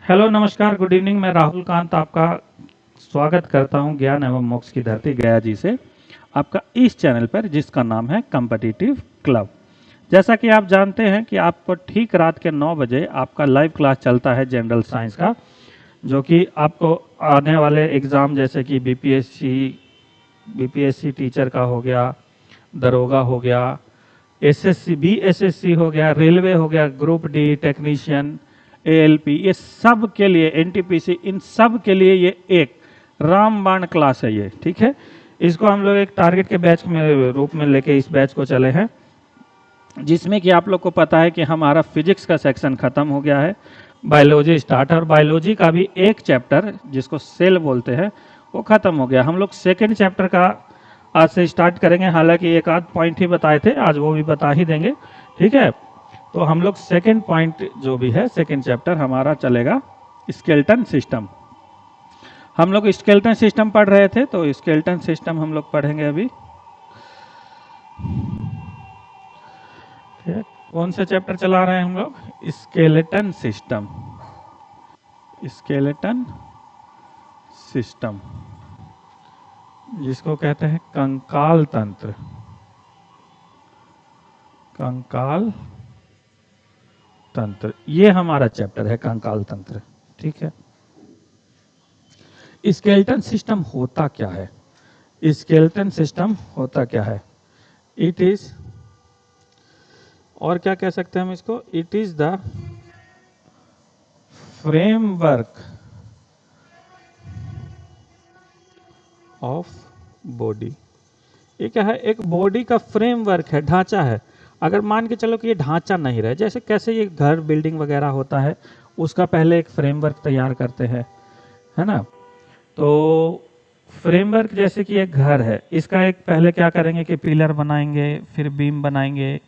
Hello नमस्कार good evening. मैं राहुल कांत आपका स्वागत करता हूं ज्ञान एवं मोक्ष की धरती गया जी से आपका इस चैनल पर जिसका नाम है कॉम्पिटिटिव क्लब। जैसा कि आप जानते हैं कि आपको ठीक रात के 9 बजे आपका लाइव क्लास चलता है जनरल साइंस का, जो कि आपको आने वाले एग्ज़ाम जैसे कि बीपीएससी टीचर का हो गया, दरोगा हो गया, एसएससी बीएसएससी हो गया, रेलवे हो गया, ग्रुप डी टेक्नीशियन, एएलपी, ये सब के लिए, एनटीपीसी, इन सब के लिए ये एक रामबाण क्लास है ये। ठीक है, इसको हम लोग एक टारगेट के बैच में रूप में लेके इस बैच को चले हैं, जिसमें कि आप लोग को पता है कि हमारा फिजिक्स का सेक्शन खत्म हो गया है, बायोलॉजी स्टार्ट है, और बायोलॉजी का भी एक चैप्टर जिसको सेल बोलते हैं वो खत्म हो गया। हम लोग सेकेंड चैप्टर का आज से स्टार्ट करेंगे। हालांकि एक आध पॉइंट ही बताए थे, आज वो भी बता ही देंगे। ठीक है, तो हम लोग सेकेंड पॉइंट जो भी है, सेकेंड चैप्टर हमारा चलेगा स्केलेटन सिस्टम। हम लोग स्केलेटन सिस्टम पढ़ रहे थे, तो स्केलेटन सिस्टम हम लोग पढ़ेंगे अभी। कौन सा चैप्टर चला रहे हैं हम लोग? Skeleton system. स्केलेटन सिस्टम जिसको कहते हैं कंकाल तंत्र। कंकाल तंत्र, ये हमारा चैप्टर है कंकाल तंत्र। ठीक है, स्केलेटन सिस्टम होता क्या है? स्केलेटन सिस्टम होता क्या है? इट इज, और क्या कह सकते हैं हम इसको, it is the framework of body. ये क्या है? एक बॉडी का फ्रेमवर्क है, ढांचा है। अगर मान के चलो कि ये ढांचा नहीं रहे, जैसे कैसे ये घर बिल्डिंग वगैरह होता है, उसका पहले एक फ्रेमवर्क तैयार करते हैं, है ना। तो फ्रेमवर्क जैसे कि एक घर है, इसका एक पहले क्या करेंगे कि पिलर बनाएंगे, फिर बीम बनाएंगे,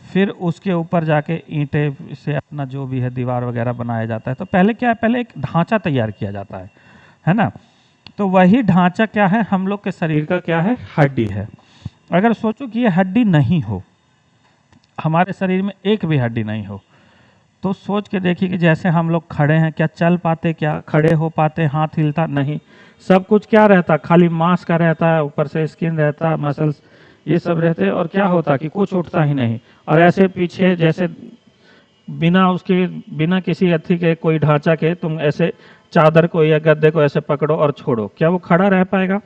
फिर उसके ऊपर जाके ईंटें से अपना जो भी है दीवार वगैरह बनाया जाता है। तो पहले क्या है, पहले एक ढांचा तैयार किया जाता है ना। तो वही ढांचा क्या है, हम लोग के शरीर का क्या है, हड्डी है। अगर सोचो कि ये हड्डी नहीं हो, हमारे शरीर में एक भी हड्डी नहीं हो, तो सोच के देखिए कि जैसे हम लोग खड़े हैं, क्या चल पाते, क्या खड़े हो पाते, हाथ हिलता नहीं, सब कुछ क्या रहता, खाली मांस का रहता है, ऊपर से स्किन रहता, मसल्स ये सब रहते, और क्या होता कि कुछ उठता ही नहीं। और ऐसे पीछे जैसे बिना उसके, बिना किसी अथी के, कोई ढांचा के तुम ऐसे चादर को या गद्दे को ऐसे पकड़ो और छोड़ो, क्या वो खड़ा रह पाएगा?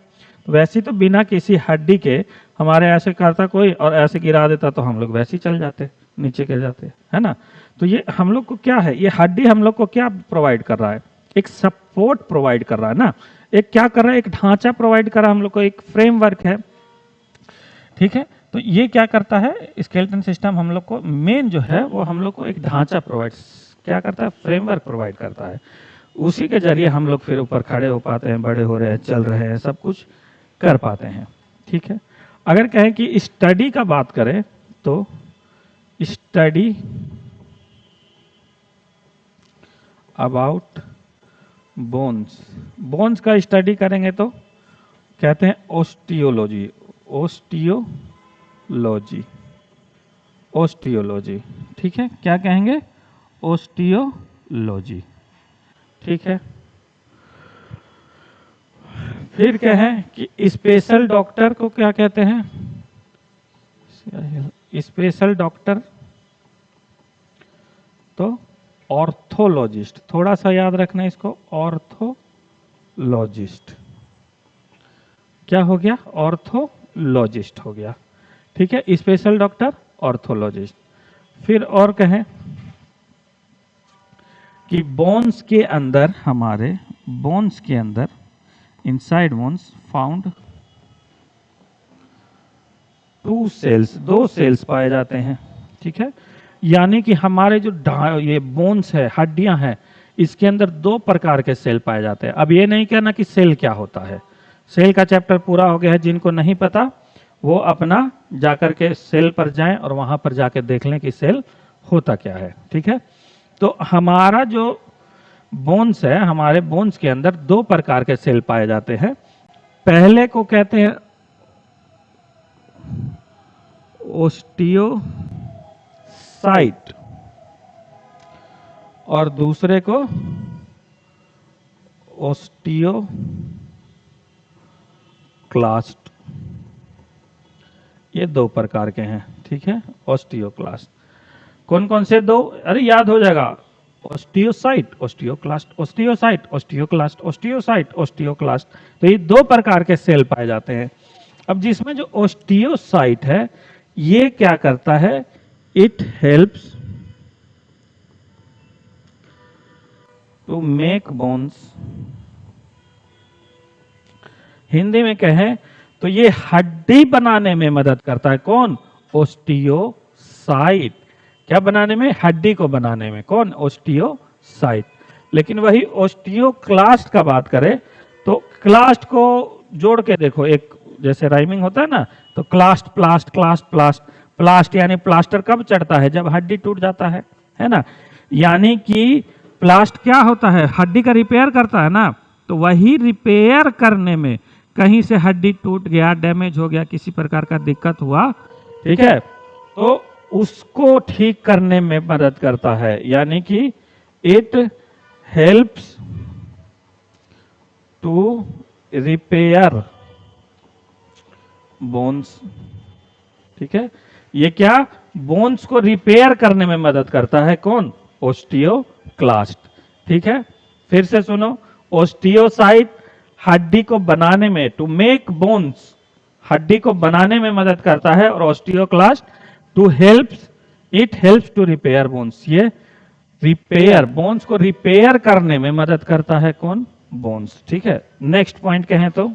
वैसे तो बिना किसी हड्डी के हमारे ऐसे करता कोई और ऐसे गिरा देता, तो हम लोग वैसे ही चल जाते, नीचे गिर जाते, है ना। तो ये हम लोग को क्या है, ये हड्डी हम लोग को क्या प्रोवाइड कर रहा है? एक सपोर्ट प्रोवाइड कर रहा है ना, एक क्या कर रहा है, एक ढांचा प्रोवाइड कर रहा है हम लोग को, एक फ्रेमवर्क है। ठीक है, तो ये क्या करता है, स्केलेटन सिस्टम हम लोग को मेन जो है वो हम लोग को एक ढांचा प्रोवाइड क्या करता है, फ्रेमवर्क प्रोवाइड करता है। उसी के जरिए हम लोग फिर ऊपर खड़े हो पाते हैं, बड़े हो रहे हैं, चल रहे हैं, सब कुछ कर पाते हैं। ठीक है, अगर कहें कि स्टडी का बात करें तो स्टडी अबाउट बोन्स, बोन्स का स्टडी करेंगे तो कहते हैं ओस्टियोलॉजी। Osteology, osteology. ठीक है, क्या कहेंगे, ओस्टियोलॉजी। ठीक है, फिर कहें कि स्पेशल डॉक्टर को क्या कहते हैं? स्पेशल डॉक्टर तो ऑर्थोलॉजिस्ट। थोड़ा सा याद रखना इसको, ऑर्थोलॉजिस्ट। क्या हो गया, ऑर्थोलॉजिस्ट हो गया। ठीक है, स्पेशल डॉक्टर, ऑर्थोलॉजिस्ट। फिर और कहें कि बोन्स के अंदर, हमारे बोन्स के अंदर, inside bones found two cells, दो सेल्स पाए जाते हैं। ठीक है, यानी कि हमारे जो ये बोन्स है, हड्डियां हैं, इसके अंदर दो प्रकार के सेल पाए जाते हैं। अब ये नहीं कहना कि सेल क्या होता है, सेल का चैप्टर पूरा हो गया है। जिनको नहीं पता वो अपना जाकर के सेल पर जाएं और वहां पर जाकर देख लें कि सेल होता क्या है। ठीक है, तो हमारा जो बोन्स है, हमारे बोन्स के अंदर दो प्रकार के सेल पाए जाते हैं। पहले को कहते हैं ओस्टियोसाइट और दूसरे को ऑस्टियोक्लास्ट, ये दो प्रकार के हैं, ठीक है। ऑस्टियोक्लास्ट कौन कौन से दो, अरे याद हो जाएगा, osteocyte, osteoclast, osteocyte, osteoclast, osteocyte, osteoclast. तो ये दो प्रकार के सेल पाए जाते हैं। अब जिसमें जो ऑस्टियोसाइट है ये क्या करता है, it helps to make bones, Hindi में कहें तो ये हड्डी बनाने में मदद करता है। कौन, ऑस्टियोसाइट। क्या बनाने में, हड्डी को बनाने में। कौन, ऑस्टियोसाइट। लेकिन वही ऑस्टियोक्लास्ट का बात करें तो क्लास्ट को जोड़ के देखो, एक जैसे राइमिंग होता है ना, तो क्लास्ट, प्लास्ट, क्लास्ट, प्लास्ट। प्लास्ट यानी प्लास्टर कब चढ़ता है, जब हड्डी टूट जाता है ना। यानी कि प्लास्ट क्या होता है, हड्डी का रिपेयर करता है ना। तो वही रिपेयर करने में, कहीं से हड्डी टूट गया, डैमेज हो गया, किसी प्रकार का दिक्कत हुआ, ठीक है, तो उसको ठीक करने में मदद करता है। यानी कि it helps to repair bones, ठीक है। ये क्या, बोन्स को रिपेयर करने में मदद करता है। कौन, ऑस्टियोक्लास्ट, ठीक है। फिर से सुनो, ऑस्टियोसाइट हड्डी को बनाने में, टू मेक बोन्स, हड्डी को बनाने में मदद करता है, और osteoclast too helps, it helps to repair bones, ये रिपेयर, बोन्स को रिपेयर करने में मदद करता है। कौन, बोन्स, ठीक है। नेक्स्ट पॉइंट कहें तो,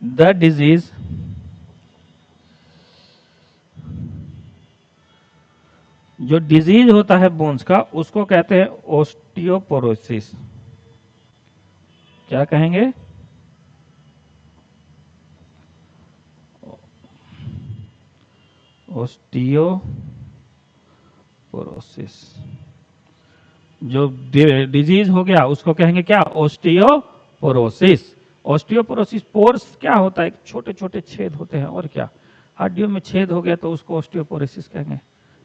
द डिजीज जो डिजीज होता है बोन्स का, उसको कहते हैं ऑस्टियोपोरोसिस। क्या कहेंगे, ऑस्टियोपोरोसिस। जो डिजीज हो गया उसको कहेंगे क्या, ऑस्टियोपोरोसिस। ऑस्टियोपोरोसिस, पोर्स क्या होता है, छोटे छोटे छेद होते हैं, और क्या, हड्डियों में छेद हो गया तो उसको ऑस्टियोपोरोसिस कहेंगे,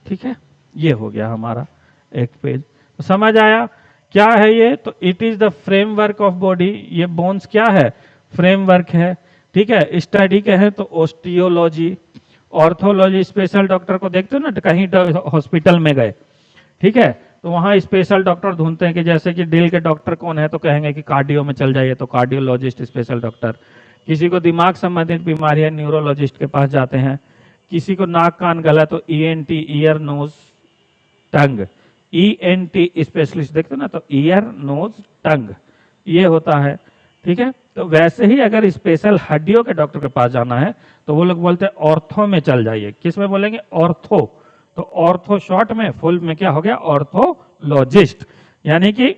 ठीक है। ये हो गया हमारा एक पेज। तो समझ आया क्या है ये, तो it is the framework of body. ये बोन्स क्या है, फ्रेमवर्क है, ठीक है। स्टडी कहें तो ऑस्टियोलॉजी, ऑर्थोलॉजी, स्पेशल डॉक्टर को देखते हो ना, कहीं हॉस्पिटल में गए, ठीक है, तो वहां स्पेशल डॉक्टर ढूंढते हैं कि जैसे कि दिल के डॉक्टर कौन है, तो कहेंगे कि कार्डियो में चल जाइए, तो कार्डियोलॉजिस्ट, स्पेशल डॉक्टर। किसी को दिमाग संबंधित बीमारी है, न्यूरोलॉजिस्ट के पास जाते हैं। किसी को नाक कान गला, तो ENT, ear nose tongue, ENT specialist देखते ना, तो ईयर नोज टंग, ये होता है, ठीक है। तो वैसे ही अगर स्पेशल हड्डियों के डॉक्टर के पास जाना है तो वो लोग बोलते हैं ऑर्थो में चल जाइए। किस में बोलेंगे, ऑर्थो। तो ऑर्थो शॉर्ट में, फुल में क्या हो गया, ऑर्थोलॉजिस्ट। यानी कि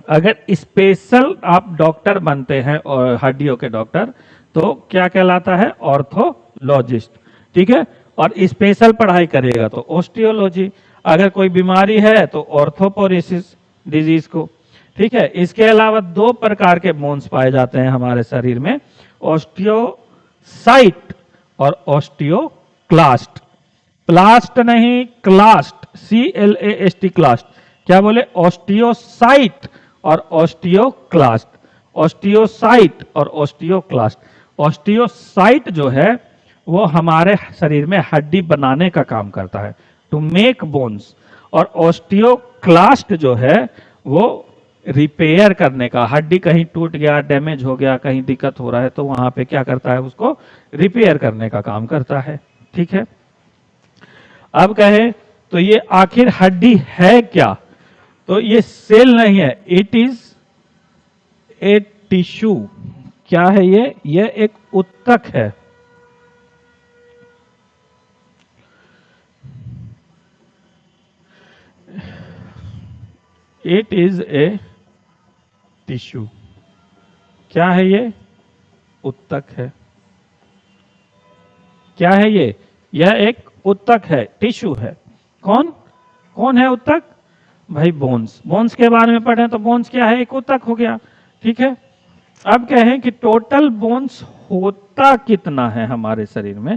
अगर स्पेशल आप डॉक्टर बनते हैं और हड्डियों के डॉक्टर, तो क्या कहलाता है, ऑर्थोलॉजिस्ट, ठीक है। और स्पेशल पढ़ाई करेगा तो ऑस्टियोलॉजी। अगर कोई बीमारी है तो ऑर्थोपोरोसिस डिजीज को, ठीक है। इसके अलावा दो प्रकार के बोन्स पाए जाते हैं हमारे शरीर में, ऑस्टियोसाइट और ऑस्टियोक्लास्ट। प्लास्ट नहीं, क्लास्ट, CLAST, क्लास्ट। क्या बोले, ऑस्टियोसाइट और ऑस्टियोक्लास्ट, ऑस्टियोसाइट और ऑस्टियोक्लास्ट। ऑस्टियोसाइट जो है वो हमारे शरीर में हड्डी बनाने का काम करता है, टू मेक बोन्स। और ऑस्टियोक्लास्ट जो है वो रिपेयर करने का, हड्डी कहीं टूट गया, डैमेज हो गया, कहीं दिक्कत हो रहा है, तो वहां पे क्या करता है, उसको रिपेयर करने का काम करता है, ठीक है। अब कहें तो ये आखिर हड्डी है क्या, तो ये सेल नहीं है, इट इज ए टिश्यू। क्या है ये एक उत्तक है। It is a tissue. क्या है ये, उत्तक है। क्या है ये, यह एक उत्तक है, टिश्यू है। कौन कौन है उत्तक, भाई बोन्स। बोन्स के बारे में पढ़े तो बोन्स क्या है, एक उत्तक हो गया, ठीक है। अब कहें कि टोटल बोन्स होता कितना है हमारे शरीर में,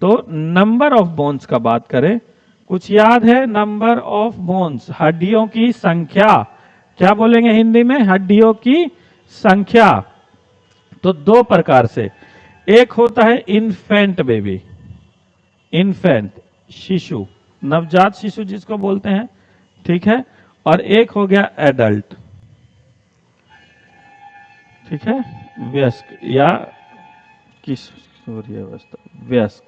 तो नंबर ऑफ बोन्स का बात करें, कुछ याद है, नंबर ऑफ बोन्स, हड्डियों की संख्या, क्या बोलेंगे हिंदी में? हड्डियों की संख्या। तो दो प्रकार से, एक होता है इन्फेंट बेबी, इन्फेंट शिशु, नवजात शिशु जिसको बोलते हैं, ठीक है, और एक हो गया एडल्ट, ठीक है, वयस्क या किशोरावस्था, वयस्क।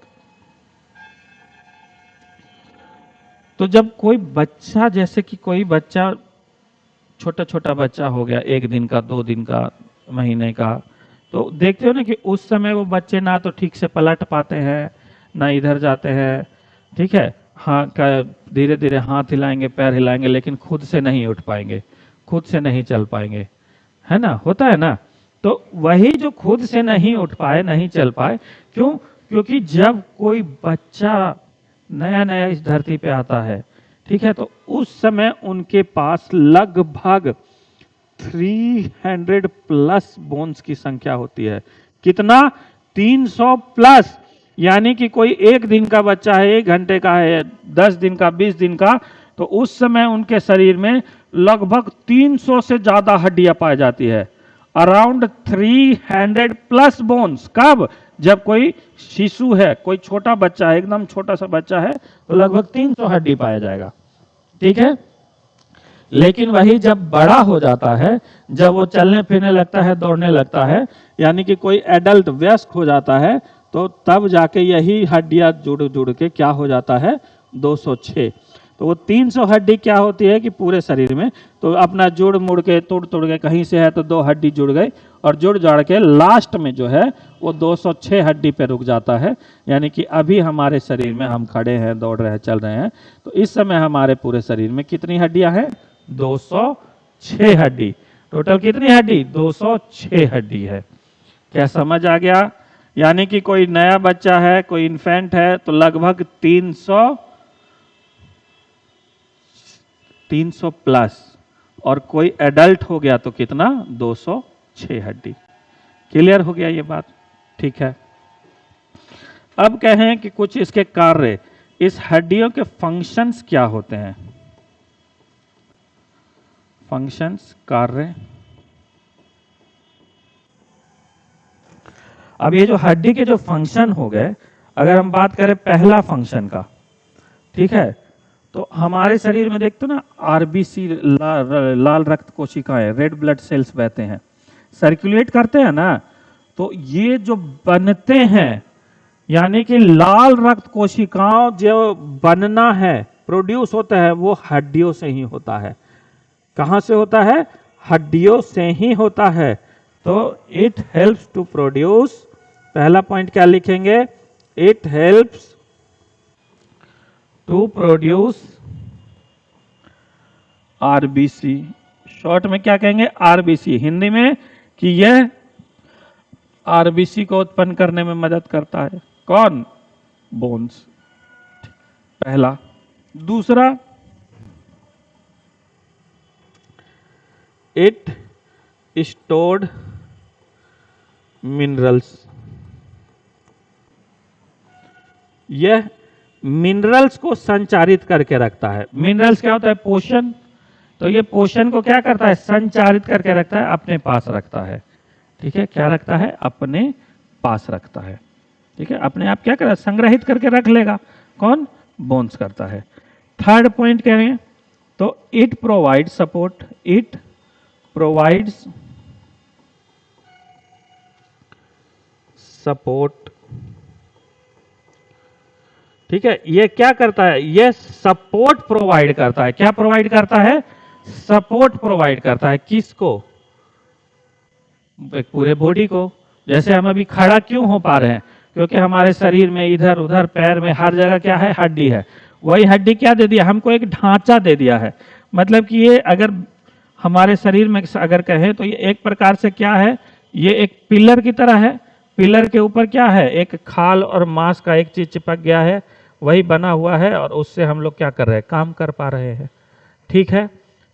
तो जब कोई बच्चा, जैसे कि कोई बच्चा, छोटा छोटा बच्चा हो गया, 1 दिन का, 2 दिन का, महीने का, तो देखते हो ना कि उस समय वो बच्चे ना तो ठीक से पलट पाते हैं, ना इधर जाते हैं, ठीक है, हाँ, धीरे धीरे हाथ हिलाएंगे, पैर हिलाएंगे, लेकिन खुद से नहीं उठ पाएंगे, खुद से नहीं चल पाएंगे, है ना, होता है ना। तो वही जो खुद से नहीं उठ पाए, नहीं चल पाए, क्यों? क्योंकि जब कोई बच्चा नया नया इस धरती पे आता है, ठीक है, तो उस समय उनके पास लगभग 300 प्लस बोन्स की संख्या होती है। कितना? 300 प्लस। यानी कि कोई 1 दिन का बच्चा है, 1 घंटे का है, 10 दिन का, 20 दिन का, तो उस समय उनके शरीर में लगभग 300 से ज्यादा हड्डियां पाई जाती है। Around 300 plus bones. कब? जब कोई शिशु है, कोई छोटा बच्चा है, एकदम छोटा सा बच्चा है, तो लगभग 300 हड्डी पाया जाएगा, ठीक है। लेकिन वही जब बड़ा हो जाता है, जब वो चलने फिरने लगता है, दौड़ने लगता है, यानी कि कोई एडल्ट वयस्क हो जाता है, तो तब जाके यही हड्डियां जुड़ जुड़ के क्या हो जाता है? 206। तो वो 300 हड्डी क्या होती है कि पूरे शरीर में, तो अपना जुड़ मुड़ के, तोड़ तोड़ के, कहीं से है तो 2 हड्डी जुड़ गई, और जुड़ जाड़ के लास्ट में जो है वो 206 हड्डी पे रुक जाता है। यानी कि अभी हमारे शरीर में, हम खड़े हैं, दौड़ रहे हैं, चल रहे हैं, तो इस समय हमारे पूरे शरीर में कितनी हड्डियां हैं? 206 हड्डी। टोटल कितनी हड्डी? 206 हड्डी है। क्या समझ आ गया? यानी कि कोई नया बच्चा है, कोई इन्फेंट है, तो लगभग 300 प्लस, और कोई एडल्ट हो गया तो कितना? 206 हड्डी। क्लियर हो गया ये बात? ठीक है। अब कहें कि कुछ इसके कार्य, इस हड्डियों के फंक्शंस क्या होते हैं? फंक्शंस, कार्य। अब ये जो हड्डी के जो फंक्शन हो गए, अगर हम बात करें पहला फंक्शन का, ठीक है, तो हमारे शरीर में देखते हो ना, आरबीसी, लाल रक्त कोशिकाएं, रेड ब्लड सेल्स बहते हैं, सर्कुलेट करते हैं ना, तो ये जो बनते हैं, यानी कि लाल रक्त कोशिकाओं जो बनना है, प्रोड्यूस होता है, वो हड्डियों से ही होता है। कहां से होता है? हड्डियों से ही होता है। तो इट हेल्प्स टू प्रोड्यूस, पहला पॉइंट क्या लिखेंगे? It helps to produce RBC. Short में क्या कहेंगे? आरबीसी। हिंदी में कि यह आरबीसी को उत्पन्न करने में मदद करता है। कौन? बोन्स। पहला। दूसरा, इट स्टोर्ड मिनरल्स। यह मिनरल्स को संचारित करके रखता है। मिनरल्स क्या होता है? पोषण। तो ये पोषण को क्या करता है? संचारित करके रखता है, अपने पास रखता है, ठीक है। क्या रखता है? अपने पास रखता है, ठीक है। अपने आप क्या करेगा? संग्रहित करके रख लेगा। कौन? बोन्स करता है। थर्ड पॉइंट कह रहे हैं, तो it provide support. It provides support, ठीक है। ये क्या करता है? ये सपोर्ट प्रोवाइड करता है। क्या प्रोवाइड करता है? सपोर्ट प्रोवाइड करता है। किसको? पूरे बॉडी को। जैसे हम अभी खड़ा क्यों हो पा रहे हैं? क्योंकि हमारे शरीर में इधर उधर, पैर में, हर जगह क्या है? हड्डी है। वही हड्डी क्या दे दिया हमको? एक ढांचा दे दिया है। मतलब कि ये अगर हमारे शरीर में अगर कहें तो ये एक प्रकार से क्या है? ये एक पिलर की तरह है। पिलर के ऊपर क्या है? एक खाल और मांस का एक चीज चिपक गया है, वही बना हुआ है, और उससे हम लोग क्या कर रहे हैं? काम कर पा रहे हैं, ठीक है।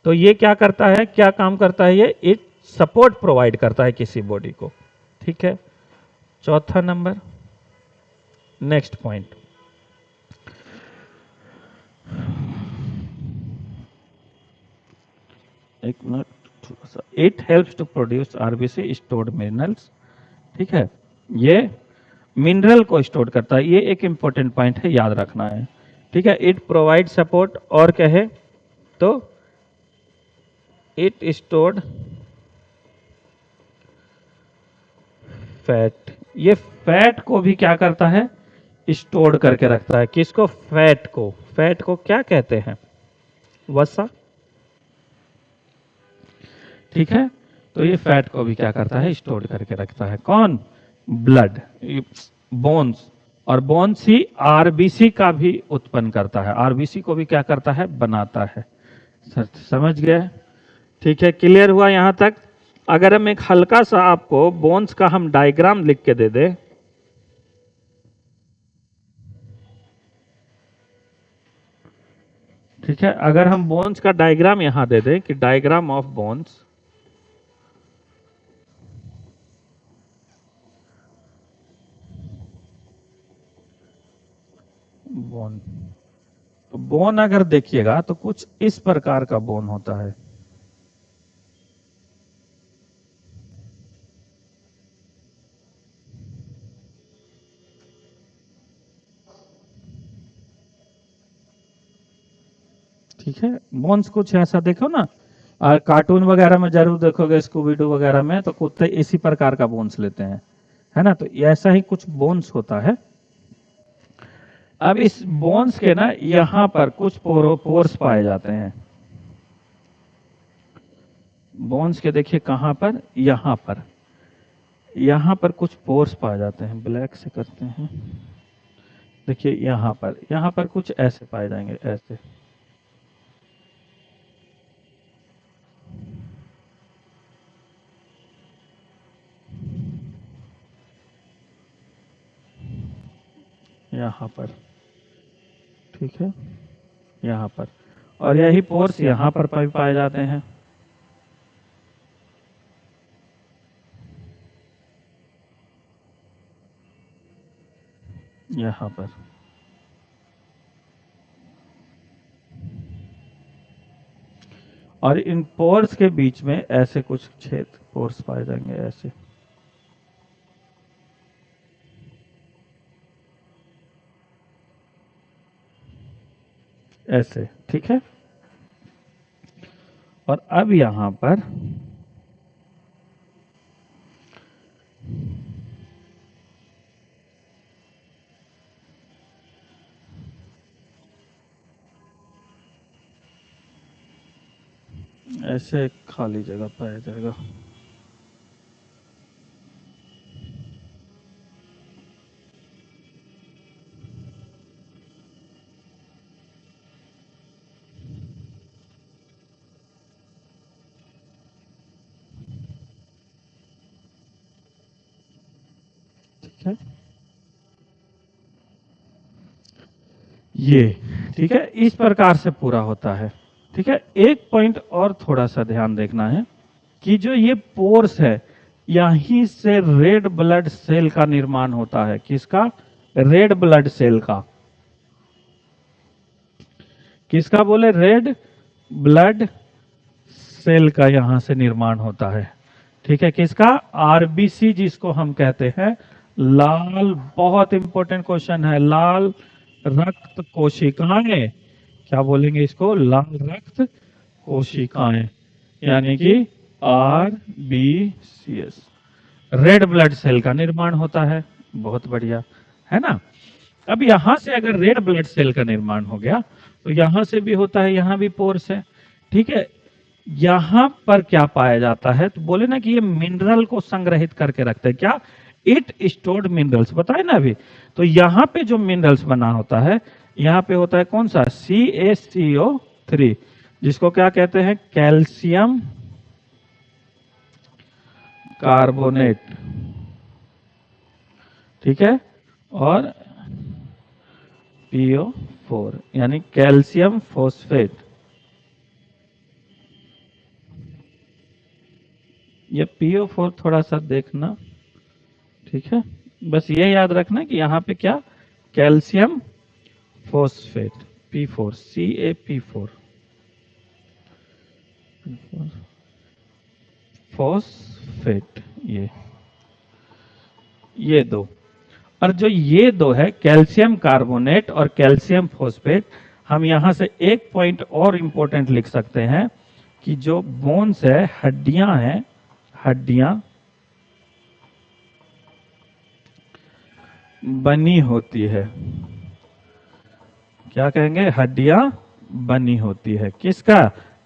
तो ये क्या करता है? क्या काम करता है? ये एक सपोर्ट प्रोवाइड करता है किसी बॉडी को, ठीक है। चौथा नंबर, नेक्स्ट पॉइंट, एक मिनट थोड़ा सा, it helps to produce RBC stored minerals. ठीक है, ये मिनरल को स्टोर करता है, ये एक इंपॉर्टेंट पॉइंट है, याद रखना है। ठीक है, इट प्रोवाइड सपोर्ट, और कहे तो इट स्टोर्ड फैट, ये फैट को भी क्या करता है, स्टोर करके रखता है। किसको, फैट को। फैट को क्या कहते हैं, वसा। ठीक है, तो ये फैट को भी क्या करता है, स्टोर करके रखता है। कौन, ब्लड, बोन्स, और बोन्स ही आरबीसी का भी उत्पन्न करता है, आरबीसी को भी क्या करता है, बनाता है। समझ गए। ठीक है, क्लियर हुआ यहां तक। अगर हम एक हल्का सा आपको बोन्स का हम डायग्राम लिख के दे दे, ठीक है, अगर हम बोन्स का डायग्राम यहां दे दें कि डायग्राम ऑफ बोन्स, बोन, तो बोन अगर देखिएगा तो कुछ इस प्रकार का बोन होता है। ठीक है, बोन्स कुछ ऐसा देखो ना, और कार्टून वगैरह में जरूर देखोगे, स्कूबीडू वगैरह में, तो कुत्ते इसी प्रकार का बोन्स लेते हैं, है ना। तो ऐसा ही कुछ बोन्स होता है। अब इस बोन्स के ना यहां पर कुछ पोर्स पाए जाते हैं। बोन्स के देखिए कहां पर, यहां पर कुछ पोर्स पाए जाते हैं। ब्लैक से करते हैं, देखिए यहां पर कुछ ऐसे पाए जाएंगे, ऐसे। यहां पर, ठीक है, यहां पर, और यही पोर्स यहां पर भी पाए जाते हैं। यहां पर, और इन पोर्स के बीच में ऐसे कुछ छेद, पोर्स पाए जाएंगे ऐसे। ऐसे, ठीक है। और अब यहां पर ऐसे खाली जगह पाया जाएगा। ठीक है, ये, ठीक है, इस प्रकार से पूरा होता है। ठीक है, एक पॉइंट और थोड़ा सा ध्यान देखना है कि जो ये पोर्स है, यहीं से रेड ब्लड सेल का निर्माण होता है। किसका, रेड ब्लड सेल का। किसका बोले, रेड ब्लड सेल का यहां से निर्माण होता है। ठीक है, किसका, आरबीसी, जिसको हम कहते हैं लाल, बहुत इंपॉर्टेंट क्वेश्चन है, लाल रक्त कोशिकाएं। क्या बोलेंगे इसको, लाल रक्त कोशिकाएं, यानी कि आरबीसीएस, रेड ब्लड सेल का निर्माण होता है। बहुत बढ़िया, है ना। अब यहां से अगर रेड ब्लड सेल का निर्माण हो गया, तो यहां से भी होता है, यहां भी पोर्स है। ठीक है, यहां पर क्या पाया जाता है, तो बोले ना कि ये मिनरल को संग्रहित करके रखते हैं। क्या, इट स्टोर्ड मिनरल्स, बताए ना अभी। तो यहां पे जो मिनरल्स बना होता है, यहां पे होता है कौन सा, CaCO3, जिसको क्या कहते हैं, कैल्शियम कार्बोनेट। ठीक है, और PO4 यानी कैल्शियम फॉस्फेट। ये PO4 थोड़ा सा देखना, ठीक है, बस ये याद रखना कि यहाँ पे क्या, calcium phosphate, P4, CaP4। Phosphate, ये दो। और जो ये दो है कैल्शियम कार्बोनेट और कैल्शियम फॉस्फेट, हम यहां से एक पॉइंट और इंपॉर्टेंट लिख सकते हैं कि जो बोन्स है, हड्डियां हैं, हड्डियां बनी होती है, क्या कहेंगे, हड्डियां बनी होती है, किसका,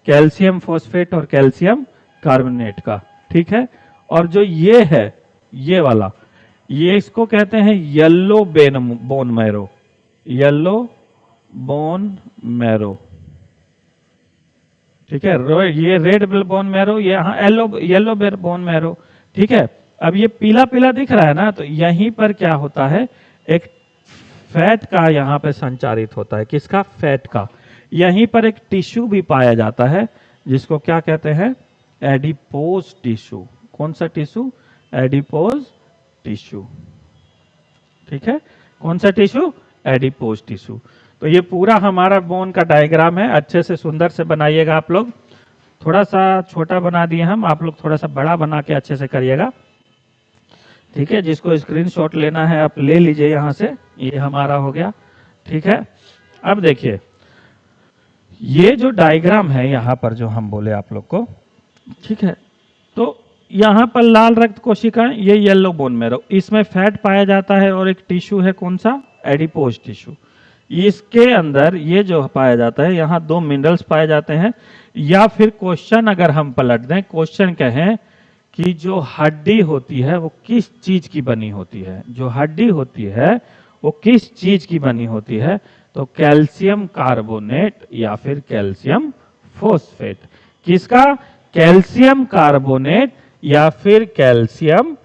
कैल्शियम फॉस्फेट और कैल्शियम कार्बोनेट का, ठीक है। और जो ये है, ये वाला, ये इसको कहते हैं yellow bone marrow, yellow bone marrow, ठीक है। ये रेड बोन मैरो, ये यहाँ येलो बोन मैरो, ठीक है। अब ये पीला पीला दिख रहा है ना, तो यहीं पर क्या होता है, एक फैट का यहाँ पे संचारित होता है, किसका, फैट का। यहीं पर एक टिश्यू भी पाया जाता है जिसको क्या कहते हैं, एडिपोज टिश्यू। कौन सा टिश्यू, एडिपोज टिश्यू, ठीक है। कौन सा टिश्यू, एडिपोज टिश्यू। तो ये पूरा हमारा बोन का डायग्राम है, अच्छे से सुंदर से बनाइएगा आप लोग। थोड़ा सा छोटा बना दिए हम, आप लोग थोड़ा सा बड़ा बना के अच्छे से करिएगा, ठीक है। जिसको स्क्रीनशॉट लेना है आप ले लीजिए यहां से, ये हमारा हो गया, ठीक है। अब देखिए ये जो डायग्राम है यहां पर जो हम बोले आप लोग को, ठीक है। तो यहां पर लाल रक्त कोशिकाएं, ये येलो बोन मैरो, इसमें फैट पाया जाता है और एक टिश्यू है, कौन सा, एडिपोज टिश्यू। इसके अंदर ये जो पाया जाता है, यहाँ दो मिनरल्स पाए जाते हैं। या फिर क्वेश्चन अगर हम पलट दें, क्वेश्चन कहें कि जो हड्डी होती है वो किस चीज की बनी होती है, जो हड्डी होती है वो किस चीज की बनी होती है, तो कैल्शियम कार्बोनेट या फिर कैल्शियम फॉस्फेट। किसका, कैल्शियम कार्बोनेट या फिर कैल्शियम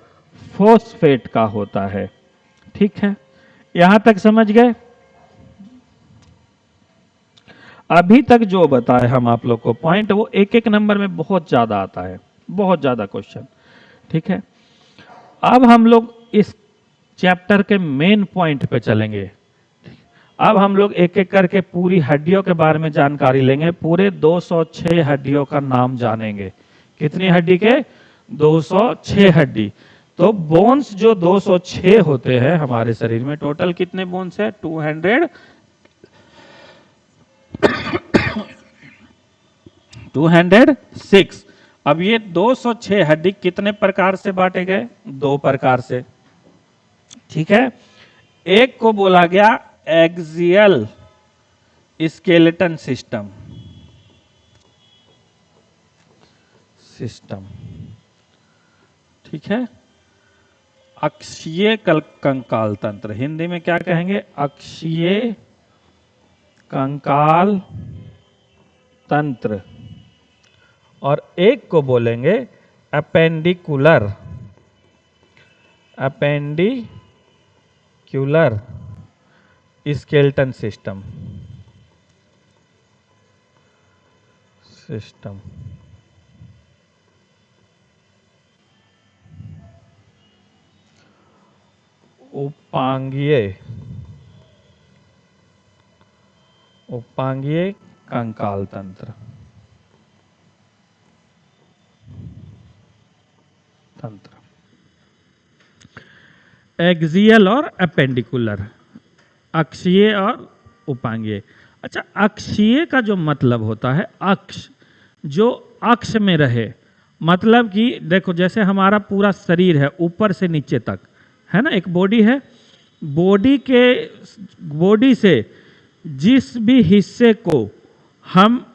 फॉस्फेट का होता है, ठीक है। यहां तक समझ गए। अभी तक जो बताए हम आप लोग को पॉइंट, वो एक एक नंबर में बहुत ज्यादा आता है, बहुत ज्यादा क्वेश्चन, ठीक है। अब हम लोग इस चैप्टर के मेन पॉइंट पे चलेंगे। अब हम लोग एक एक करके पूरी हड्डियों के बारे में जानकारी लेंगे, पूरे 206 हड्डियों का नाम जानेंगे। कितनी हड्डी के, 206 हड्डी। तो बोन्स जो 206 होते हैं हमारे शरीर में, टोटल कितने बोन्स है, 206। अब ये 206 हड्डी कितने प्रकार से बांटे गए, दो प्रकार से, ठीक है। एक को बोला गया एक्सियल स्केलेटन सिस्टम, ठीक है। अक्षीय कंकाल तंत्र, हिंदी में क्या कहेंगे, अक्षीय कंकाल तंत्र। और एक को बोलेंगे अपेंडिकुलर स्केलेटन सिस्टम। उपांगीय कंकाल तंत्र, एक्सियल और अपेंडिकुलर, अक्षीय और उपांगीय। अच्छा, अक्षीय का जो मतलब होता है, अक्ष, जो अक्ष में रहे, मतलब कि देखो जैसे हमारा पूरा शरीर है ऊपर से नीचे तक, है ना, एक बॉडी है, बॉडी से जिस भी हिस्से को हम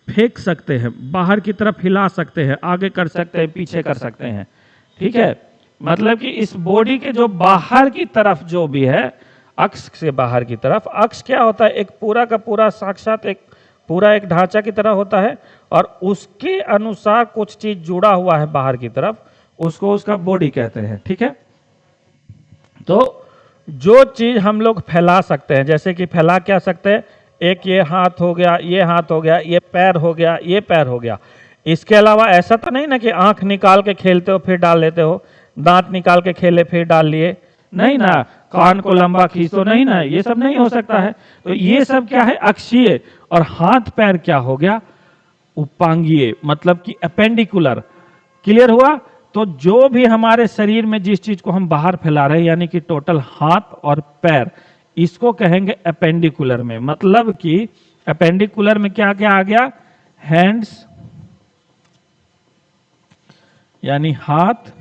फेंक सकते हैं, बाहर की तरफ हिला सकते हैं, आगे कर सकते हैं, पीछे कर सकते हैं, ठीक है। मतलब कि इस बॉडी के जो बाहर की तरफ जो भी है, अक्ष से बाहर की तरफ, अक्ष क्या होता है, एक पूरा का पूरा साक्षात एक पूरा एक ढांचा की तरह होता है, और उसके अनुसार कुछ चीज जुड़ा हुआ है बाहर की तरफ, उसको उसका बॉडी कहते हैं, ठीक है। तो जो चीज हम लोग फैला सकते हैं, जैसे कि फैला क्या सकते हैं, एक ये हाथ हो गया, ये हाथ हो गया, ये पैर हो गया, ये पैर हो गया। इसके अलावा ऐसा तो नहीं ना कि आंख निकाल के खेलते हो फिर डाल लेते हो, दांत निकाल के खेले फिर डाल लिए, नहीं ना, कान को लंबा खींचो, नहीं ना, ये सब नहीं हो सकता है। तो ये सब क्या है, अक्षीय। और हाथ पैर क्या हो गया, उपांगीय मतलब कि अपेंडिकुलर। क्लियर हुआ? तो जो भी हमारे शरीर में जिस चीज को हम बाहर फैला रहे हैं यानी कि टोटल हाथ और पैर, इसको कहेंगे अपेंडिकुलर में। मतलब कि अपेंडिकुलर में क्या क्या आ गया? हैंड्स यानी हाथ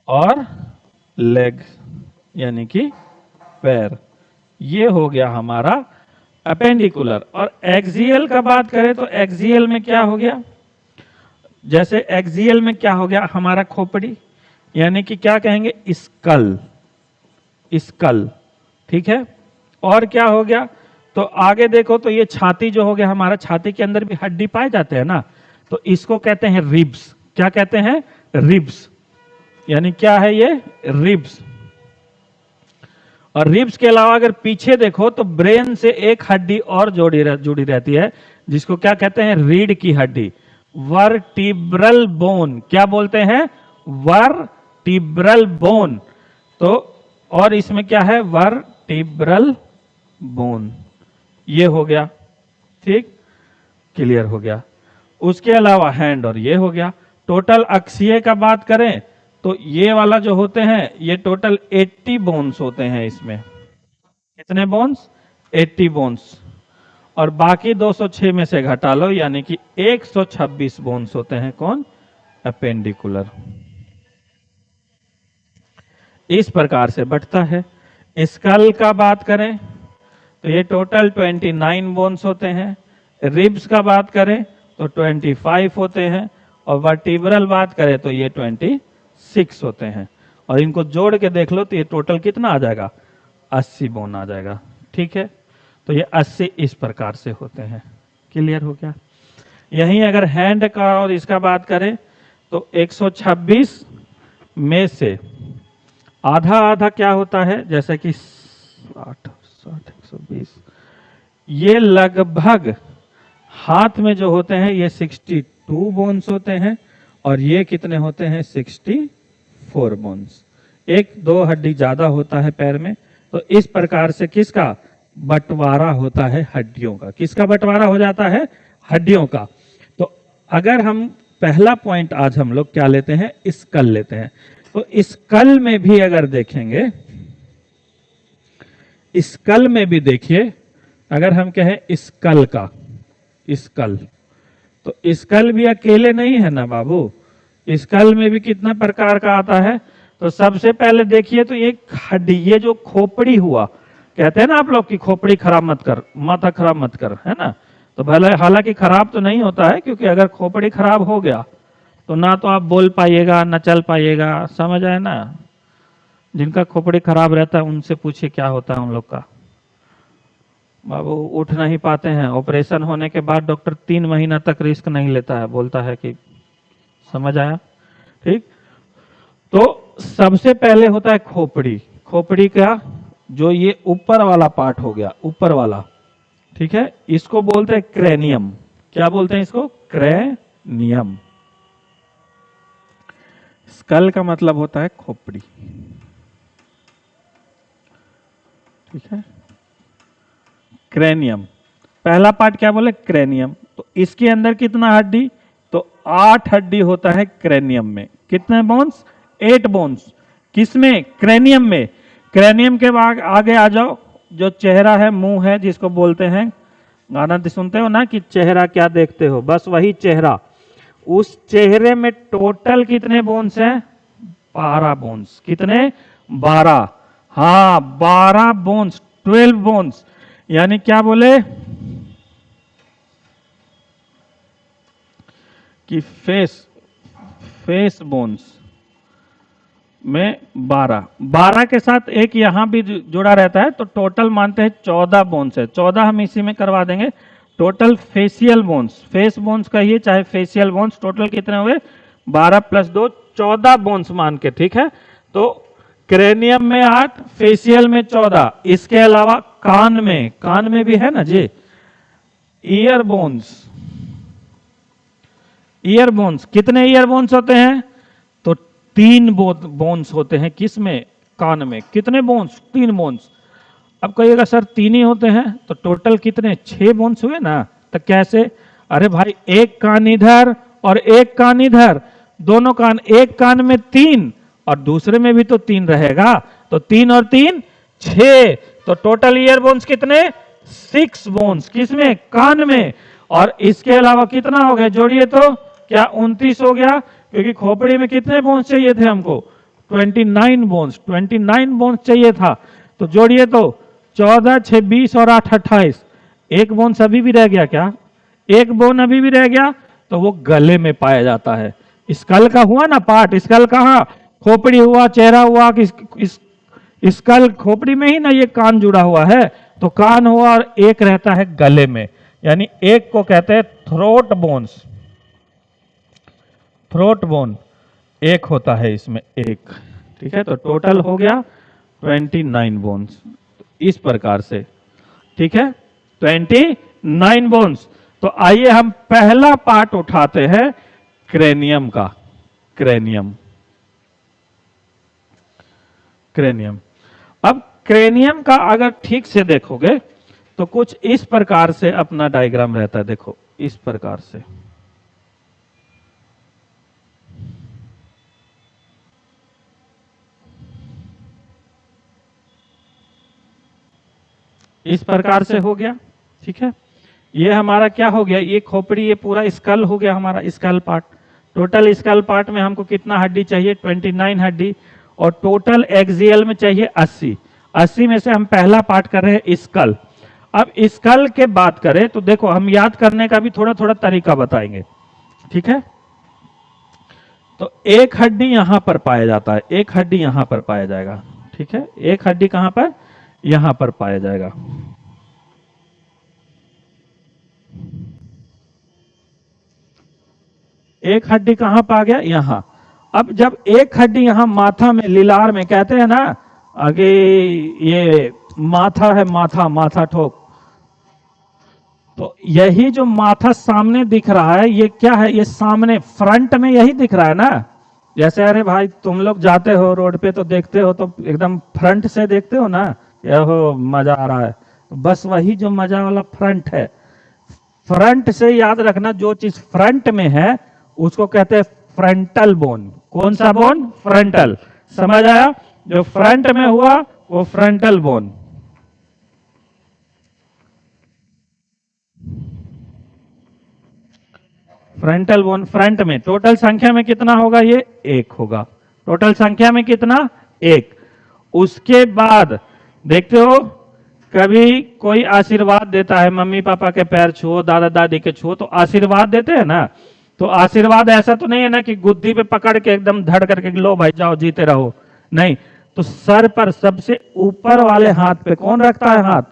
और लेग यानी कि पैर, ये हो गया हमारा अपेंडिकुलर। और एक्सियल का बात करें तो एक्सियल में क्या हो गया? जैसे एक्सियल में क्या हो गया? हमारा खोपड़ी यानी कि क्या कहेंगे? Skull, skull. ठीक है। और क्या हो गया? तो आगे देखो तो ये छाती जो हो गया हमारा, छाती के अंदर भी हड्डी पाए जाते हैं ना, तो इसको कहते हैं रिब्स। क्या कहते हैं? रिब्स। यानी क्या है ये? रिब्स। और रिब्स के अलावा अगर पीछे देखो तो ब्रेन से एक हड्डी और जुड़ी रहती है, जिसको क्या कहते हैं? रीढ़ की हड्डी, वर्टिब्रल बोन। क्या बोलते हैं? Vertebral bone. तो और इसमें क्या है? Vertebral bone. ये हो गया। ठीक, क्लियर हो गया। उसके अलावा हैंड और ये हो गया। टोटल अक्षीय का बात करें तो ये वाला जो होते हैं ये टोटल 80 बोन्स होते हैं। इसमें कितने बोन्स? 80 बोन्स। और बाकी 206 में से घटा लो यानी कि 126 बोन्स होते हैं। कौन? अपेंडिकुलर। इस प्रकार से बढ़ता है। स्कल का बात करें तो ये टोटल 29 बोन्स होते हैं। रिब्स का बात करें तो 25 होते हैं। और वर्टिब्रल बात करें तो ये 26 होते हैं। और इनको जोड़ के देख लो तो ये टोटल कितना आ जाएगा? 80 बोन आ जाएगा। ठीक है। तो ये 80 इस प्रकार से होते हैं। क्लियर हो गया? यहीं अगर हैंड का और इसका बात करें तो 126 में से आधा आधा क्या होता है? जैसे कि 60, 60, 120, ये लगभग हाथ में जो होते हैं ये 62 बोन्स होते हैं। और ये कितने होते हैं? 64 बोन्स। एक दो हड्डी ज्यादा होता है पैर में। तो इस प्रकार से किसका बंटवारा होता है? हड्डियों का। किसका बंटवारा हो जाता है? हड्डियों का। तो अगर हम पहला पॉइंट आज हम लोग क्या लेते हैं? स्कल लेते हैं। तो स्कल में भी अगर देखेंगे, स्कल में भी देखिए, अगर हम कहें स्कल का, स्कल, तो स्कल भी अकेले नहीं है ना बाबू। स्कल में भी कितना प्रकार का आता है? तो सबसे पहले देखिए तो ये हड्डी, ये जो खोपड़ी हुआ, कहते हैं ना आप लोग की खोपड़ी खराब मत कर, माथा खराब मत कर, है ना। तो भले हालांकि खराब तो नहीं होता है, क्योंकि अगर खोपड़ी खराब हो गया तो ना तो आप बोल पाइएगा ना चल पाइएगा। समझ आए ना? जिनका खोपड़ी खराब रहता है उनसे पूछिए क्या होता है उन लोग का। बाबू उठ नहीं पाते हैं। ऑपरेशन होने के बाद डॉक्टर 3 महीना तक रिस्क नहीं लेता है, बोलता है कि, समझ आया? ठीक। तो सबसे पहले होता है खोपड़ी। खोपड़ी का जो ये ऊपर वाला पार्ट हो गया, ऊपर वाला, ठीक है, इसको बोलते हैं क्रेनियम। क्या बोलते हैं इसको? क्रेनियम। स्कल का मतलब होता है खोपड़ी। ठीक है। क्रेनियम, पहला पार्ट क्या बोले? क्रेनियम। तो इसके अंदर कितना हड्डी? तो 8 हड्डी होता है क्रेनियम में। कितने बोन्स? 8 बोन्स। किसमें? क्रेनियम में। क्रेनियम के बाद आगे आ जाओ, जो चेहरा है, मुंह है, जिसको बोलते हैं, गाना सुनते हो ना कि चेहरा क्या देखते हो, बस वही चेहरा। उस चेहरे में टोटल कितने बोन्स हैं? 12 बोन्स। कितने? 12। हाँ, 12 बोन्स, 12 बोन्स। यानी क्या बोले कि फेस बोन्स में 12 के साथ एक यहां भी जुड़ा रहता है, तो टोटल मानते हैं 14 बोन्स है। 14 हम इसी में करवा देंगे। Total facial bones, face bones कहिए चाहे फेशियल बोन्स, टोटल कितने हुए? 12 + 2 14 बोन्स मान के। ठीक है। तो क्रेनियम में 8, फेशियल में 14। इसके अलावा कान में भी है ना जी, ईयर बोन्स। ईयर बोन्स, कितने ईयर बोन्स होते हैं? तो 3 बोन्स होते हैं। किस में? कान में। कितने बोन्स? 3 बोन्स। अब कहिएगा सर 3 ही होते हैं, तो टोटल कितने? 6 बोन्स हुए ना। तो कैसे? अरे भाई एक कान इधर और एक कान इधर, दोनों कान, एक कान में 3 और दूसरे में भी तो 3 रहेगा, तो 3 और 3 6, तो टोटल ईयर बोन्स कितने? 6 बोन्स। किसमें? कान में। और इसके अलावा कितना हो गया, जोड़िए तो, क्या 29 हो गया? क्योंकि खोपड़ी में कितने बोन्स चाहिए थे हमको? 29 बोन्स, 29 बोन्स चाहिए था। तो जोड़िए तो 14, 6, 20 और 8, 28। एक बोन्स अभी भी रह गया क्या? एक बोन अभी भी रह गया, तो वो गले में पाया जाता है। स्कल का हुआ ना पार्ट, स्कल कहाँ? खोपड़ी हुआ, चेहरा हुआ, स्कल खोपड़ी में ही ना ये कान जुड़ा हुआ है, तो कान हुआ और एक रहता है गले में, यानी एक को कहते हैं थ्रोट बोन्स। थ्रोट बोन एक होता है इसमें, एक। ठीक है, तो टोटल हो गया 29 बोन्स इस प्रकार से। ठीक है, 29 बोन्स। तो आइए हम पहला पार्ट उठाते हैं क्रेनियम का। Cranium, cranium. अब क्रेनियम का अगर ठीक से देखोगे तो कुछ इस प्रकार से अपना डायग्राम रहता है। देखो इस प्रकार से, इस प्रकार से हो गया। ठीक है, ये हमारा क्या हो गया? ये खोपड़ी, ये पूरा स्कल हो गया हमारा, skull part. Total skull part में हमको कितना हड्डी चाहिए? 29 हड्डी। और टोटल एक्सियल में चाहिए 80। 80 में से हम पहला पार्ट कर रहे हैं स्कल। अब स्कल के बात करें तो देखो, हम याद करने का भी थोड़ा थोड़ा तरीका बताएंगे। ठीक है, तो एक हड्डी यहां पर पाया जाता है, एक हड्डी यहां पर पाया जाएगा। ठीक है, एक हड्डी कहां पर? यहां पर पाया जाएगा। एक हड्डी कहां पा गया? यहां। अब जब एक हड्डी यहां माथा में, लीलार में, कहते हैं ना आगे ये माथा है, माथा, माथा ठोक, तो यही जो माथा सामने दिख रहा है, ये क्या है? ये सामने फ्रंट में यही दिख रहा है ना। जैसे अरे भाई तुम लोग जाते हो रोड पे तो देखते हो, तो एकदम फ्रंट से देखते हो ना, यह हो मजा आ रहा है, बस वही जो मजा वाला फ्रंट है। फ्रंट से याद रखना, जो चीज फ्रंट में है उसको कहते हैं फ्रंटल बोन। कौन सा बोन? फ्रंटल। समझ आया? जो फ्रंट में हुआ वो frontal bone. Frontal bone front में। टोटल संख्या में कितना होगा? ये 1 होगा। टोटल संख्या में कितना? 1। उसके बाद देखते हो, कभी कोई आशीर्वाद देता है, मम्मी पापा के पैर छुओ, दादा दादी के छुओ, तो आशीर्वाद देते हैं ना। तो आशीर्वाद ऐसा तो नहीं है ना कि गुद्दी पे पकड़ के एकदम धड़ करके लो भाई जाओ जीते रहो, नहीं। तो सर पर सबसे ऊपर वाले हाथ पे कौन रखता है हाथ?